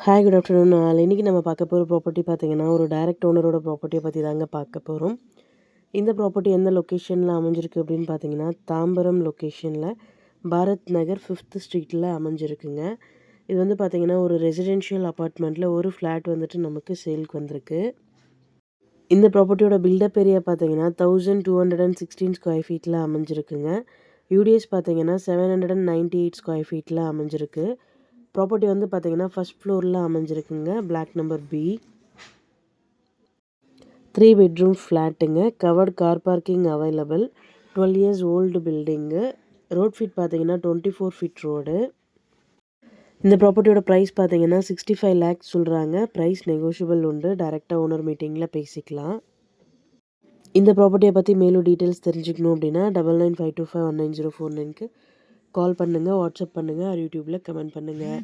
Hi good afternoon. இன்றைக்கி நம்ம பார்க்க போகிற ப்ராப்பர்ட்டி பார்த்தீங்கன்னா ஒரு டைரக்ட் ஓனரோட ப்ராப்பர்ட்டியை பற்றி தாங்க பார்க்க போகிறோம். இந்த ப்ராப்பர்ட்டி எந்த லொக்கேஷனில் அமைஞ்சிருக்கு அப்படின்னு பார்த்தீங்கன்னா தாம்பரம் லொக்கேஷனில் பாரத் நகர் 5th ஸ்ட்ரீட்டில் அமைஞ்சிருக்குங்க. இது வந்து பார்த்திங்கன்னா ஒரு ரெசிடென்ஷியல் அப்பார்ட்மெண்ட்டில் ஒரு ஃப்ளாட் வந்துட்டு நமக்கு சேலுக்கு வந்திருக்கு. இந்த ப்ராப்பர்ட்டியோட பில்டப் ஏரியா பார்த்தீங்கன்னா 1216 ஸ்கொயர் ஃபீட்டில் அமைஞ்சிருக்குங்க. யூடிஎஸ் பார்த்தீங்கன்னா 798 ஸ்கொயர் ஃபீட்டில் அமைஞ்சிருக்கு. ப்ராப்பர்ட்டி வந்து பார்த்தீங்கன்னா ஃபஸ்ட் ஃப்ளோரில் அமைஞ்சிருக்குங்க. Block number B. 3 பெட்ரூம் ஃப்ளாட்டுங்க. Covered car parking available. 12 years old building. Road feet பார்த்தீங்கன்னா 24 ஃபீட் ரோடு. இந்த ப்ராப்பர்ட்டியோட ப்ரைஸ் பார்த்தீங்கன்னா 65 லேக்ஸ் சொல்கிறாங்க. ப்ரைஸ் நெகோஷியபிள் உண்டு. டைரெக்டாக ஓனர் மீட்டிங்கில் பேசிக்கலாம். இந்த ப்ராப்பர்ட்டியை பற்றி மேலும் டீட்டெயில்ஸ் தெரிஞ்சுக்கணும் அப்படின்னா 9952519049க்கு கால் பண்ணுங்கள், வாட்ஸ்அப் பண்ணுங்கள், ஆர் யூடியூப்பில் கமெண்ட் பண்ணுங்கள்.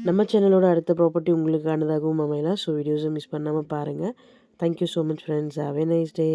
நம்ம சேனலோட அடுத்த ப்ராப்பர்ட்டி உங்களுக்கானதாகவும் அமையலாம். ஸோ வீடியோஸை மிஸ் பண்ணாமல் பாருங்கள். Thank you so much friends. Have a nice day.